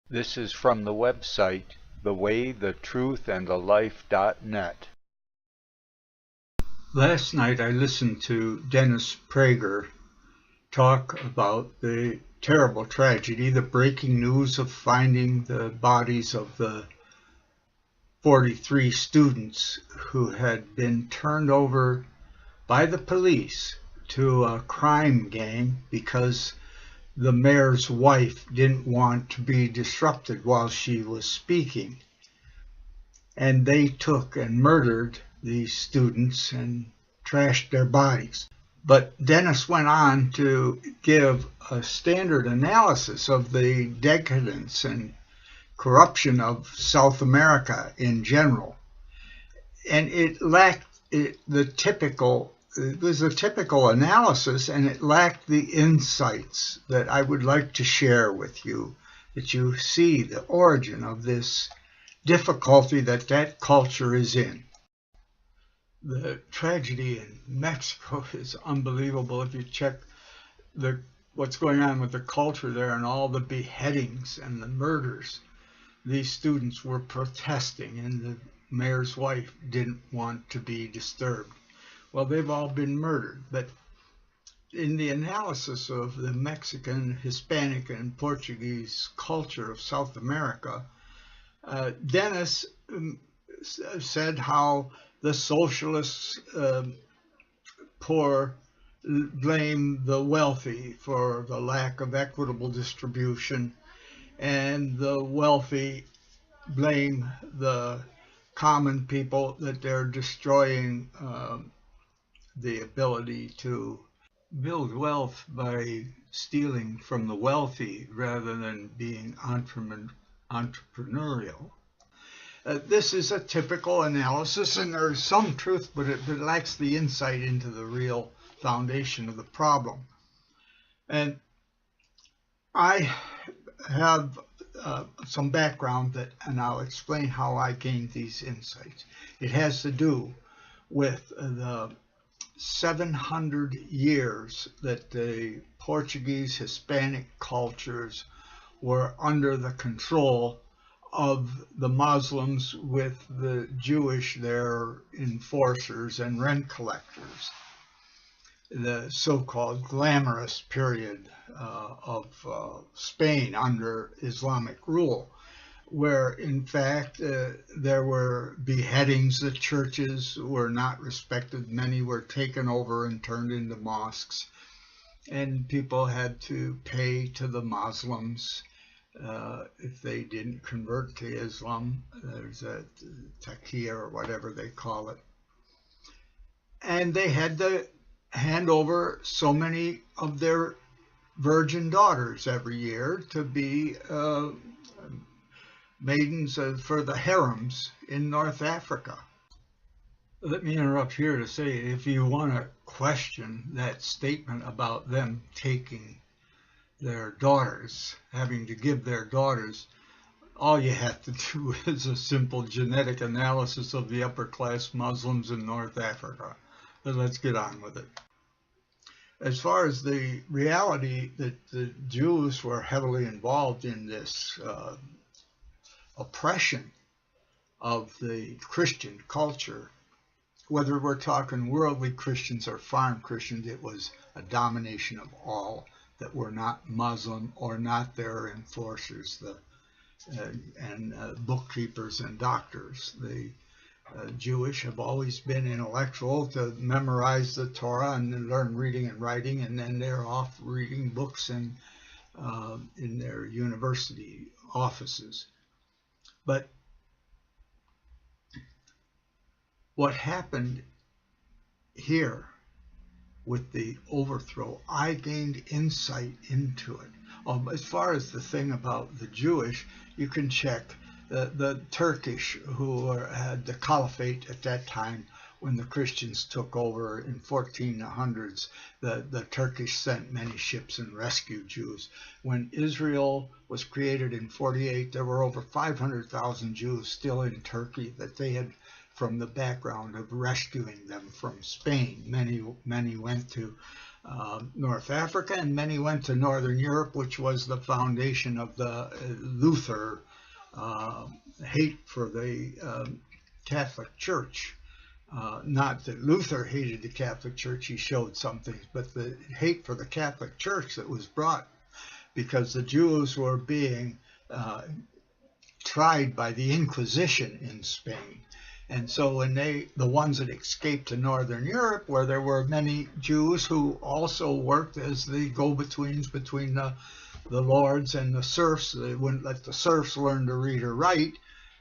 This is from the website thewaythetruthandthelife.net. Last night I listened to Dennis Prager talk about the terrible tragedy, the breaking news of finding the bodies of the 43 students who had been turned over by the police to a crime gang because the mayor's wife didn't want to be disrupted while she was speaking. And they took and murdered these students and trashed their bodies. But Dennis went on to give a standard analysis of the decadence and corruption of South America in general. And it lacked it was a typical analysis, and it lacked the insights that I would like to share with you, that you see the origin of this difficulty that culture is in. The tragedy in Mexico is unbelievable. If you check what's going on with the culture there and all the beheadings and the murders, these students were protesting, and the mayor's wife didn't want to be disturbed. Well, they've all been murdered. But in the analysis of the Mexican, Hispanic, and Portuguese culture of South America, Dennis said how the socialists blame the wealthy for the lack of equitable distribution, and the wealthy blame the common people, that they're destroying the ability to build wealth by stealing from the wealthy rather than being entrepreneurial. This is a typical analysis, and there's some truth, but it lacks the insight into the real foundation of the problem. And I have some background and I'll explain how I gained these insights. It has to do with the 700 years that the Portuguese, Hispanic cultures were under the control of the Muslims, with the Jewish their enforcers and rent collectors. The so-called glamorous period of Spain under Islamic rule, where in fact there were beheadings, the churches were not respected, many were taken over and turned into mosques, and people had to pay to the Muslims if they didn't convert to Islam. There's a taqiyya or whatever they call it. And they had to hand over so many of their virgin daughters every year to be maidens for the harems in North Africa. Let me interrupt here to say, if you want to question that statement about them taking their daughters, having to give their daughters, all you have to do is a simple genetic analysis of the upper class Muslims in North Africa. But let's get on with it. As far as the reality that the Jews were heavily involved in this oppression of the Christian culture, whether we're talking worldly Christians or farm Christians, it was a domination of all that were not Muslim or not their enforcers, and bookkeepers and doctors. The Jewish have always been intellectual, to memorize the Torah and learn reading and writing, and then they're off reading books and in their university offices. But what happened here with the overthrow, I gained insight into it. As far as the thing about the Jewish, you can check the Turkish, who had the caliphate at that time when the Christians took over in 1400s. The Turkish sent many ships and rescued Jews. When Israel was created in 48, there were over 500,000 Jews still in Turkey that they had, from the background of rescuing them from Spain. Many went to North Africa, and many went to Northern Europe, which was the foundation of the Luther hate for the Catholic Church. Not that Luther hated the Catholic Church, he showed some things, but the hate for the Catholic Church that was brought because the Jews were being tried by the Inquisition in Spain. And so when the ones that escaped to Northern Europe, where there were many Jews who also worked as the go-betweens between the lords and the serfs, they wouldn't let the serfs learn to read or write,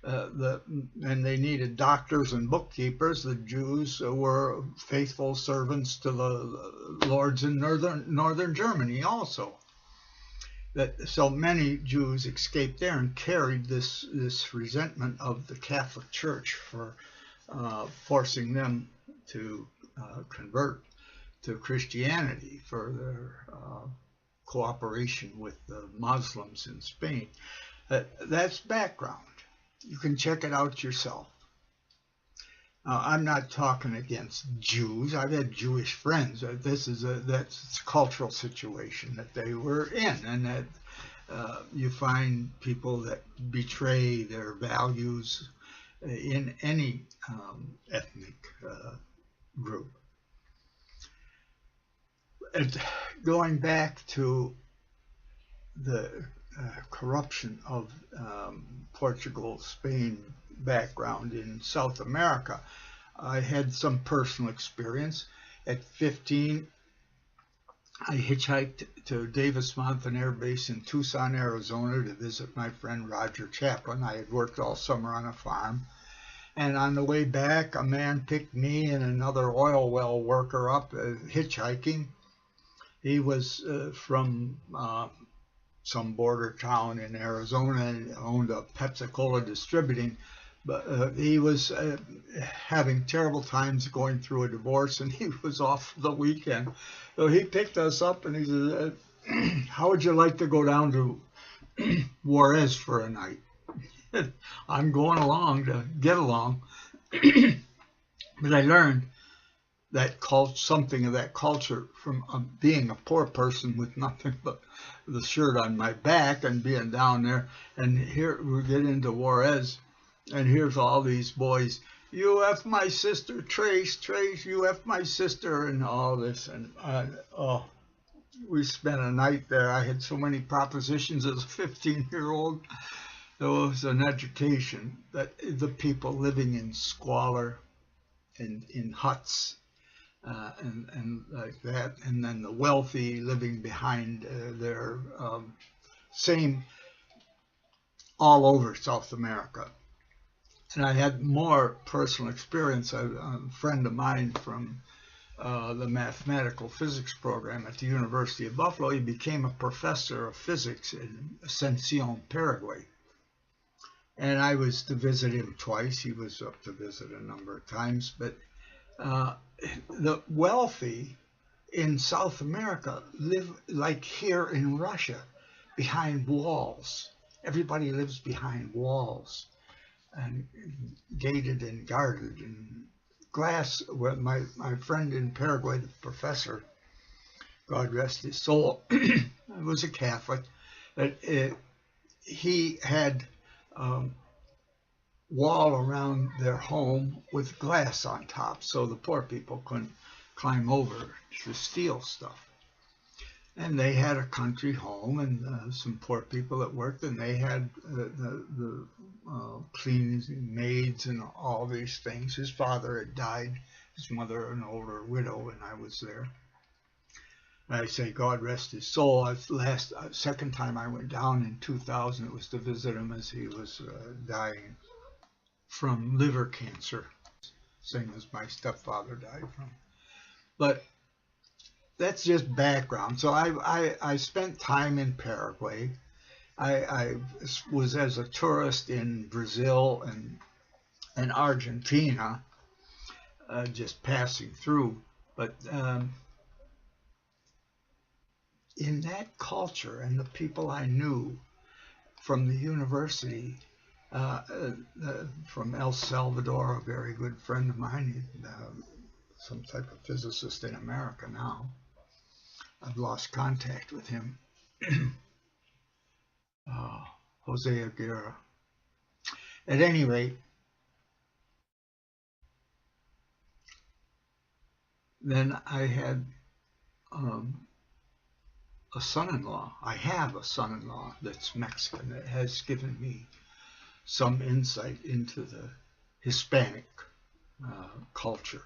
and they needed doctors and bookkeepers. The Jews were faithful servants to the lords in northern Germany also. So many Jews escaped there and carried this resentment of the Catholic Church for forcing them to convert to Christianity, for their cooperation with the Muslims in Spain. That's background. You can check it out yourself. I'm not talking against Jews. I've had Jewish friends. That's a cultural situation that they were in, and that you find people that betray their values in any ethnic group. And going back to the corruption of Portugal, Spain background in South America, I had some personal experience. At 15, I hitchhiked to Davis Mountain Air Base in Tucson, Arizona to visit my friend Roger Chaplin. I had worked all summer on a farm. And on the way back, a man picked me and another oil well worker up hitchhiking. He was from some border town in Arizona and owned a Pepsi-Cola distributing. But he was having terrible times going through a divorce, and he was off for the weekend. So he picked us up and he said, how would you like to go down to Juarez for a night? I'm going along to get along. But I learned that something of that culture from being a poor person with nothing but the shirt on my back and being down there. And here we get into Juarez. And here's all these boys, you F my sister, Trace, you F my sister, and all this. And we spent a night there. I had so many propositions as a 15-year-old. It was an education that the people living in squalor and in huts and like that. And then the wealthy living behind their same all over South America. And I had more personal experience. A friend of mine from the mathematical physics program at the University of Buffalo, he became a professor of physics in Ascension, Paraguay. And I was to visit him twice. He was up to visit a number of times. But the wealthy in South America live like here in Russia, behind walls. Everybody lives behind walls, and gated and guarded, and glass. Well, my friend in Paraguay, the professor, God rest his soul, was a Catholic. But he had wall around their home with glass on top, so the poor people couldn't climb over to steal stuff. And they had a country home, and some poor people that worked, and they had the cleaning maids and all these things. His father had died, his mother an older widow, and I was there. I say, God rest his soul. Second time I went down in 2000, it was to visit him as he was dying from liver cancer, same as my stepfather died from. But that's just background. So I spent time in Paraguay. I was as a tourist in Brazil and Argentina, just passing through. But in that culture and the people I knew from the university, from El Salvador, a very good friend of mine, some type of physicist in America now, I've lost contact with him. Jose Aguirre. At any rate, then I had a son-in-law. I have a son-in-law that's Mexican that has given me some insight into the Hispanic culture.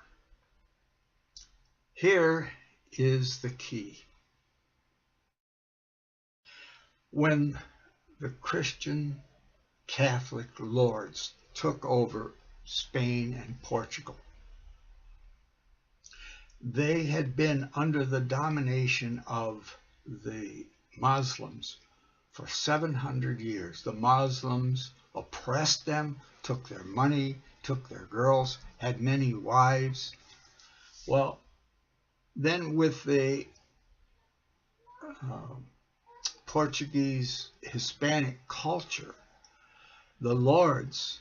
Here is the key. When the Christian Catholic lords took over Spain and Portugal, they had been under the domination of the Muslims for 700 years. The Muslims oppressed them, took their money, took their girls, had many wives. Well, then with the Portuguese Hispanic culture, the lords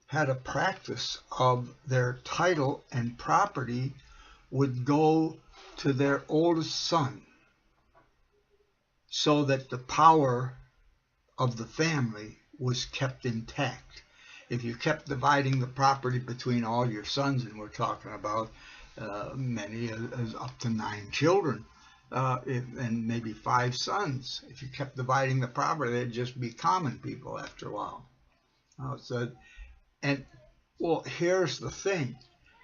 had a practice of their title and property would go to their oldest son, so that the power of the family was kept intact. If you kept dividing the property between all your sons, and we're talking about many up to 9 children, and maybe 5 sons, if you kept dividing the property, they'd just be common people after a while. Well, here's the thing.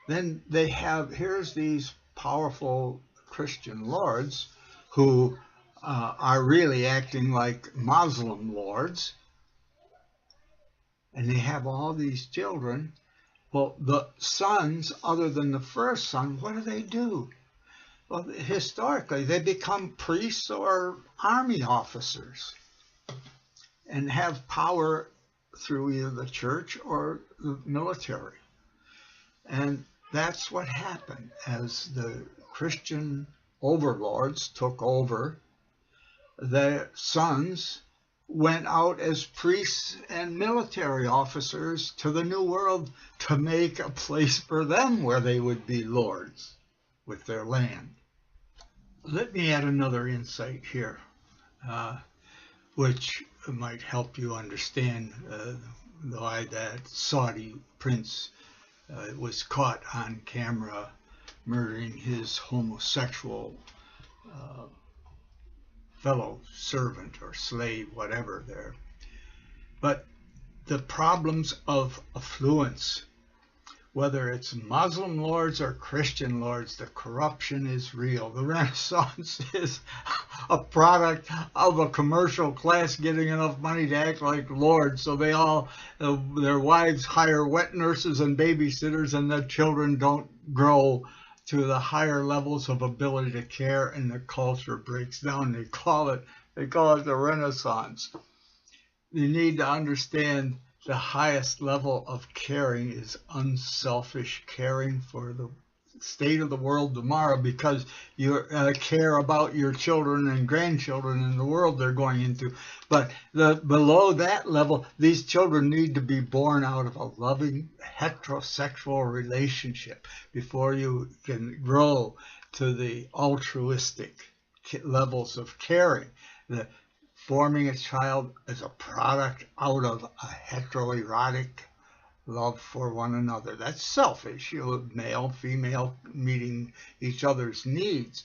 Then here's these powerful Christian lords who are really acting like Muslim lords, and they have all these children. Well, the sons, other than the first son, what do? Well, historically, they become priests or army officers and have power through either the church or the military. And that's what happened as the Christian overlords took over. Their sons went out as priests and military officers to the New World to make a place for them where they would be lords with their land. Let me add another insight here, which might help you understand why that Saudi prince was caught on camera murdering his homosexual fellow servant or slave, whatever there. But the problems of affluence, whether it's Muslim lords or Christian lords, the corruption is real. The Renaissance is a product of a commercial class getting enough money to act like lords, so they all, their wives hire wet nurses and babysitters, and their children don't grow to the higher levels of ability to care, and the culture breaks down. They call it the Renaissance. You need to understand the highest level of caring is unselfish caring for the state of the world tomorrow, because you care about your children and grandchildren and the world they're going into. But below that level, these children need to be born out of a loving heterosexual relationship before you can grow to the altruistic levels of caring. Forming a child as a product out of a heteroerotic love for one another. That's selfish. Male, female, meeting each other's needs.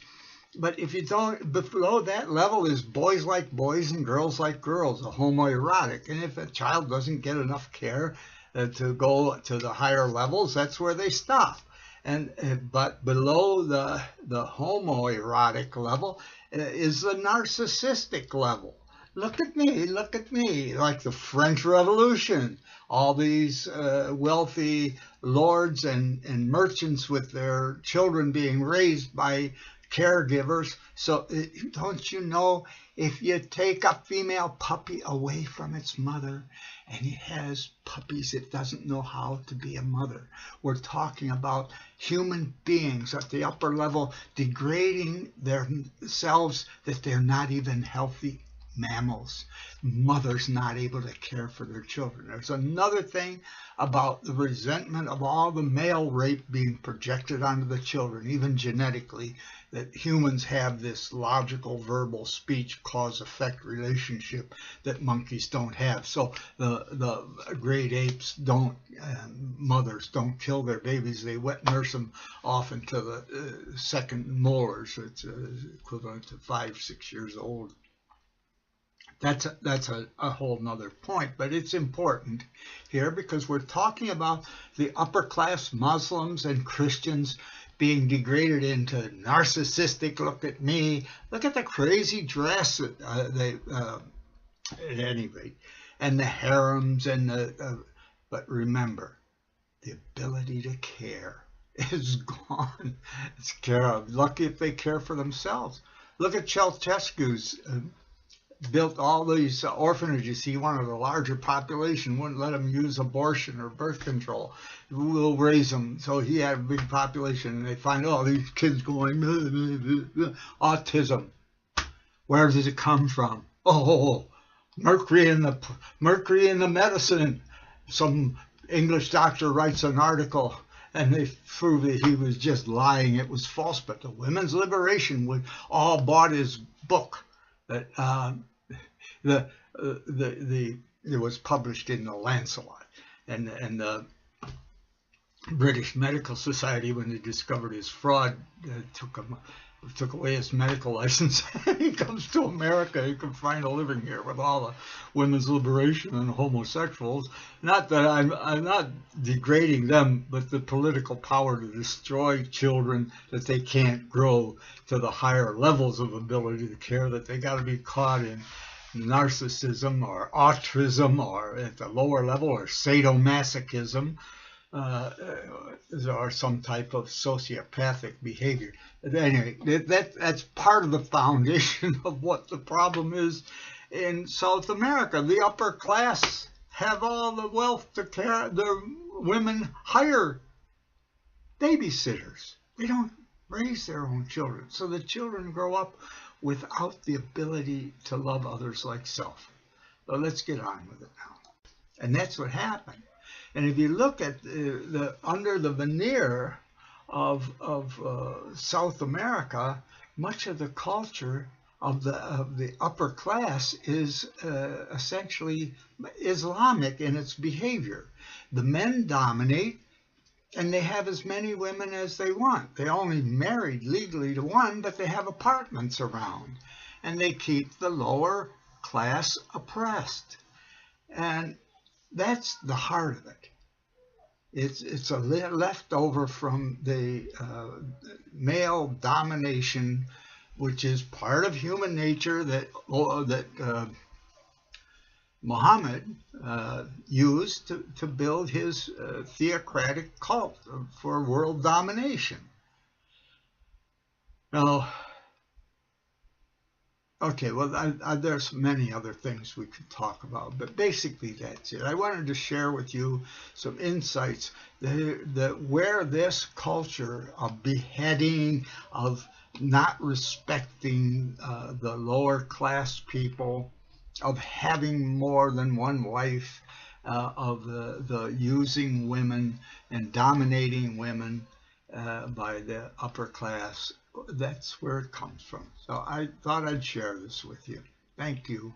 But if you don't, below that level is boys like boys and girls like girls, a homoerotic. And if a child doesn't get enough care to go to the higher levels, that's where they stop. But below the homoerotic level is the narcissistic level. Look at me, like the French Revolution. All these wealthy lords and merchants with their children being raised by caregivers. So don't you know, if you take a female puppy away from its mother and it has puppies, it doesn't know how to be a mother. We're talking about human beings at the upper level degrading themselves, that they're not even healthy mammals, mothers not able to care for their children. There's another thing about the resentment of all the male rape being projected onto the children, even genetically, that humans have this logical verbal speech cause-effect relationship that monkeys don't have. So the great apes don't, mothers don't kill their babies. They wet nurse them off until the second molars. It's equivalent to 5-6 years old. That's a whole nother point, but it's important here because we're talking about the upper class Muslims and Christians being degraded into narcissistic, look at me, look at the crazy dress at any rate, and the harems and but remember, the ability to care is gone. It's care of. Lucky if they care for themselves. Look at Ceausescu's built all these orphanages. He wanted a larger population, wouldn't let them use abortion or birth control. We'll raise them. So he had a big population, and they find, oh, these kids going, autism. Where does it come from? Oh, mercury in the medicine. Some English doctor writes an article, and they prove that he was just lying. It was false. But the Women's Liberation would all bought his book that it was published in the Lancelot, and the British Medical Society, when they discovered his fraud, took away his medical license. He comes to America, he can find a living here with all the women's liberation and homosexuals. Not that I'm not degrading them, but the political power to destroy children that they can't grow to the higher levels of ability to care, that they got to be caught in narcissism or autism, or at the lower level, or sadomasochism, or some type of sociopathic behavior. But anyway, that's part of the foundation of what the problem is in South America. The upper class have all the wealth to care. The women hire babysitters. They don't raise their own children. So the children grow up without the ability to love others like self. So let's get on with it now. And that's what happened. And if you look at under the veneer of South America, much of the culture of the upper class is essentially Islamic in its behavior. The men dominate, and they have as many women as they want. They only married legally to one, but they have apartments around, and they keep the lower class oppressed. And that's the heart of it. It's a leftover from the male domination, which is part of human nature that Muhammad used to build his theocratic cult for world domination. Now, okay, well, there's many other things we could talk about, but basically that's it. I wanted to share with you some insights that where this culture of beheading, of not respecting the lower class people, of having more than one wife, of the using women and dominating women by the upper class, that's where it comes from. So I thought I'd share this with you. Thank you.